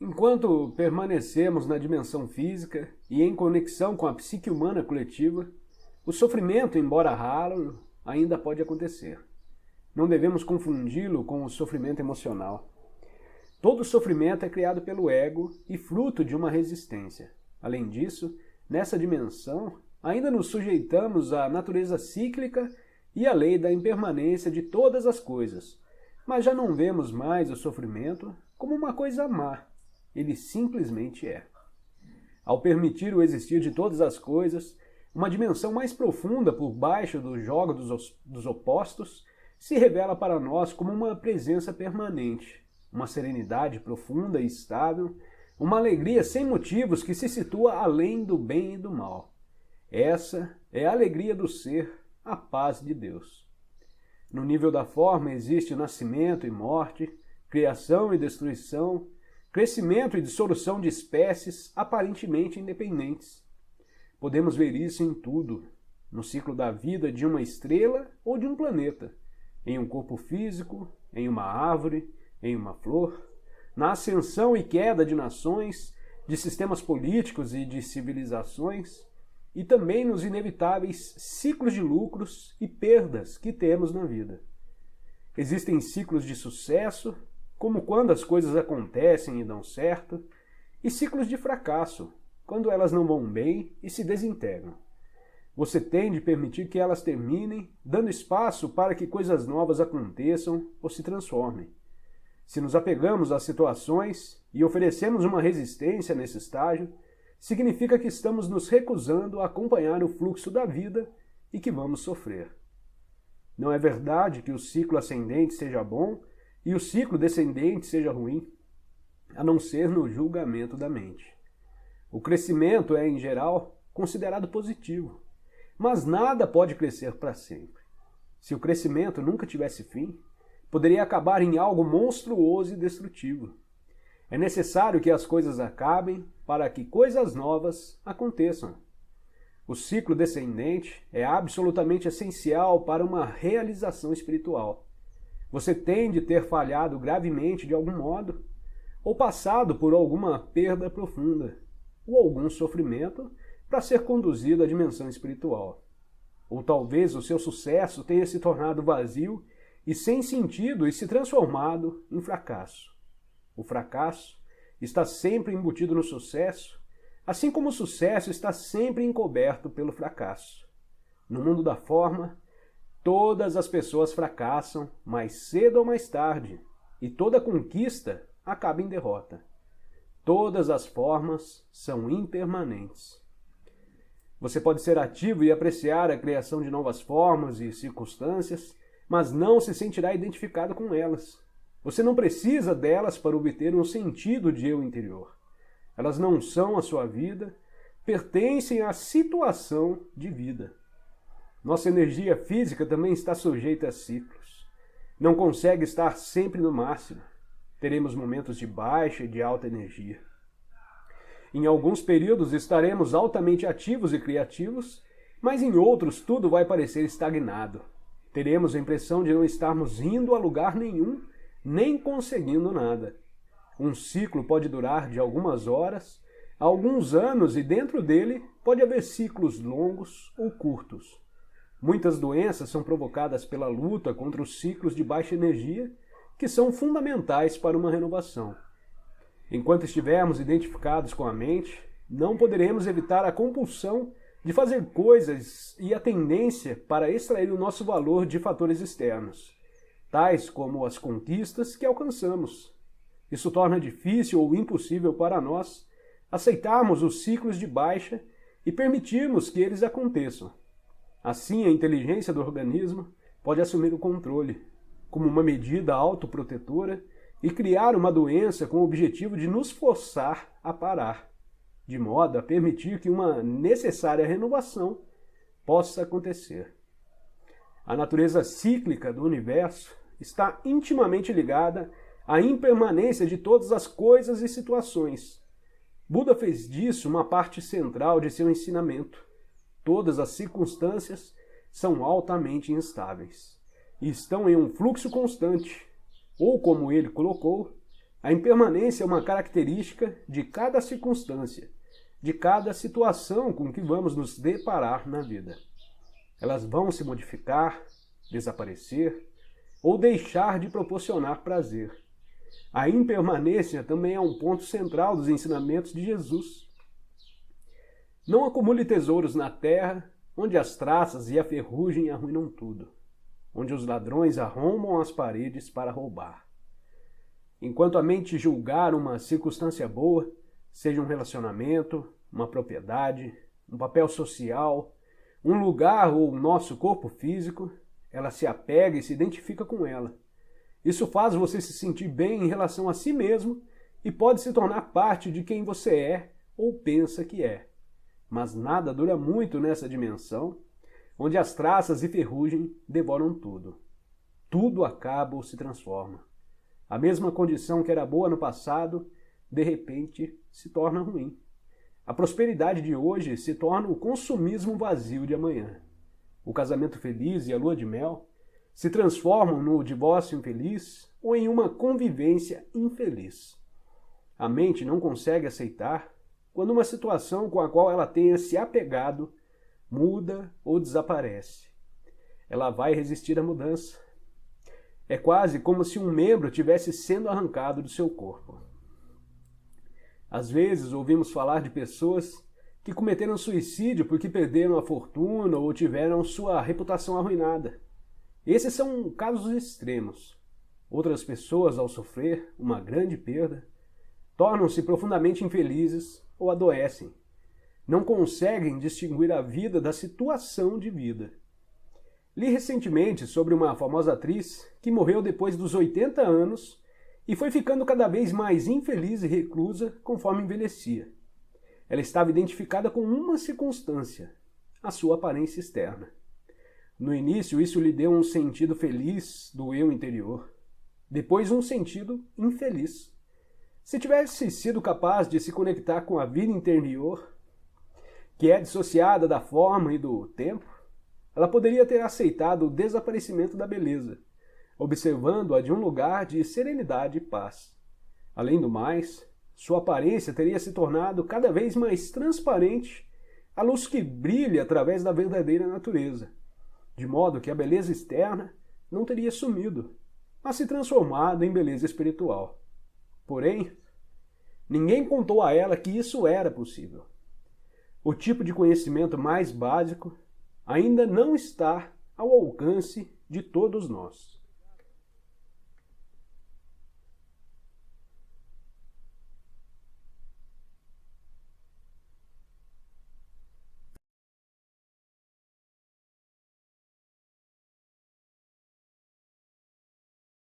Enquanto permanecemos na dimensão física e em conexão com a psique humana coletiva, o sofrimento, embora raro, ainda pode acontecer. Não devemos confundi-lo com o sofrimento emocional. Todo sofrimento é criado pelo ego e fruto de uma resistência. Além disso, nessa dimensão, ainda nos sujeitamos à natureza cíclica e à lei da impermanência de todas as coisas, mas já não vemos mais o sofrimento como uma coisa má. Ele simplesmente é. Ao permitir o existir de todas as coisas, uma dimensão mais profunda por baixo do jogo dos opostos se revela para nós como uma presença permanente, uma serenidade profunda e estável, uma alegria sem motivos que se situa além do bem e do mal. Essa é a alegria do ser, a paz de Deus. No nível da forma existe nascimento e morte, criação e destruição, crescimento e dissolução de espécies aparentemente independentes. Podemos ver isso em tudo, no ciclo da vida de uma estrela ou de um planeta, em um corpo físico, em uma árvore, em uma flor, na ascensão e queda de nações, de sistemas políticos e de civilizações, e também nos inevitáveis ciclos de lucros e perdas que temos na vida. Existem ciclos de sucesso, como quando as coisas acontecem e dão certo, e ciclos de fracasso, quando elas não vão bem e se desintegram. Você tem de permitir que elas terminem, dando espaço para que coisas novas aconteçam ou se transformem. Se nos apegamos às situações e oferecemos uma resistência nesse estágio, significa que estamos nos recusando a acompanhar o fluxo da vida e que vamos sofrer. Não é verdade que o ciclo ascendente seja bom e o ciclo descendente seja ruim, a não ser no julgamento da mente. O crescimento é, em geral, considerado positivo, mas nada pode crescer para sempre. Se o crescimento nunca tivesse fim, poderia acabar em algo monstruoso e destrutivo. É necessário que as coisas acabem para que coisas novas aconteçam. O ciclo descendente é absolutamente essencial para uma realização espiritual. Você tem de ter falhado gravemente de algum modo, ou passado por alguma perda profunda, ou algum sofrimento para ser conduzido à dimensão espiritual. Ou talvez o seu sucesso tenha se tornado vazio e sem sentido e se transformado em fracasso. O fracasso está sempre embutido no sucesso, assim como o sucesso está sempre encoberto pelo fracasso. No mundo da forma, todas as pessoas fracassam, mais cedo ou mais tarde, e toda conquista acaba em derrota. Todas as formas são impermanentes. Você pode ser ativo e apreciar a criação de novas formas e circunstâncias, mas não se sentirá identificado com elas. Você não precisa delas para obter um sentido de eu interior. Elas não são a sua vida, pertencem à situação de vida. Nossa energia física também está sujeita a ciclos. Não consegue estar sempre no máximo. Teremos momentos de baixa e de alta energia. Em alguns períodos estaremos altamente ativos e criativos, mas em outros tudo vai parecer estagnado. Teremos a impressão de não estarmos indo a lugar nenhum, nem conseguindo nada. Um ciclo pode durar de algumas horas a alguns anos e dentro dele pode haver ciclos longos ou curtos. Muitas doenças são provocadas pela luta contra os ciclos de baixa energia, que são fundamentais para uma renovação. Enquanto estivermos identificados com a mente, não poderemos evitar a compulsão de fazer coisas e a tendência para extrair o nosso valor de fatores externos, tais como as conquistas que alcançamos. Isso torna difícil ou impossível para nós aceitarmos os ciclos de baixa e permitirmos que eles aconteçam. Assim, a inteligência do organismo pode assumir o controle, como uma medida autoprotetora, e criar uma doença com o objetivo de nos forçar a parar, de modo a permitir que uma necessária renovação possa acontecer. A natureza cíclica do universo está intimamente ligada à impermanência de todas as coisas e situações. Buda fez disso uma parte central de seu ensinamento. Todas as circunstâncias são altamente instáveis e estão em um fluxo constante, ou como ele colocou, A impermanência é uma característica de cada circunstância, de cada situação com que vamos nos deparar na vida. Elas vão se modificar, desaparecer ou deixar de proporcionar prazer. A impermanência também é um ponto central dos ensinamentos de Jesus. Não acumule tesouros na terra, onde as traças e a ferrugem arruinam tudo, onde os ladrões arrombam as paredes para roubar. Enquanto a mente julgar uma circunstância boa, seja um relacionamento, uma propriedade, um papel social, um lugar ou o nosso corpo físico, ela se apega e se identifica com ela. Isso faz você se sentir bem em relação a si mesmo e pode se tornar parte de quem você é ou pensa que é. Mas nada dura muito nessa dimensão, onde as traças e ferrugem devoram tudo. Tudo acaba ou se transforma. A mesma condição que era boa no passado, de repente, se torna ruim. A prosperidade de hoje se torna o consumismo vazio de amanhã. O casamento feliz e a lua de mel se transformam no divórcio infeliz ou em uma convivência infeliz. A mente não consegue aceitar quando uma situação com a qual ela tenha se apegado muda ou desaparece. Ela vai resistir à mudança. É quase como se um membro tivesse sendo arrancado do seu corpo. Às vezes ouvimos falar de pessoas que cometeram suicídio porque perderam a fortuna ou tiveram sua reputação arruinada. Esses são casos extremos. Outras pessoas, ao sofrer uma grande perda, tornam-se profundamente infelizes ou adoecem. Não conseguem distinguir a vida da situação de vida. Li recentemente sobre uma famosa atriz que morreu depois dos 80 anos e foi ficando cada vez mais infeliz e reclusa conforme envelhecia. Ela estava identificada com uma circunstância, a sua aparência externa. No início, isso lhe deu um sentido feliz do eu interior, depois um sentido infeliz. Se tivesse sido capaz de se conectar com a vida interior, que é dissociada da forma e do tempo, ela poderia ter aceitado o desaparecimento da beleza, observando-a de um lugar de serenidade e paz. Além do mais, sua aparência teria se tornado cada vez mais transparente à luz que brilha através da verdadeira natureza, de modo que a beleza externa não teria sumido, mas se transformado em beleza espiritual. Porém, ninguém contou a ela que isso era possível. O tipo de conhecimento mais básico ainda não está ao alcance de todos nós.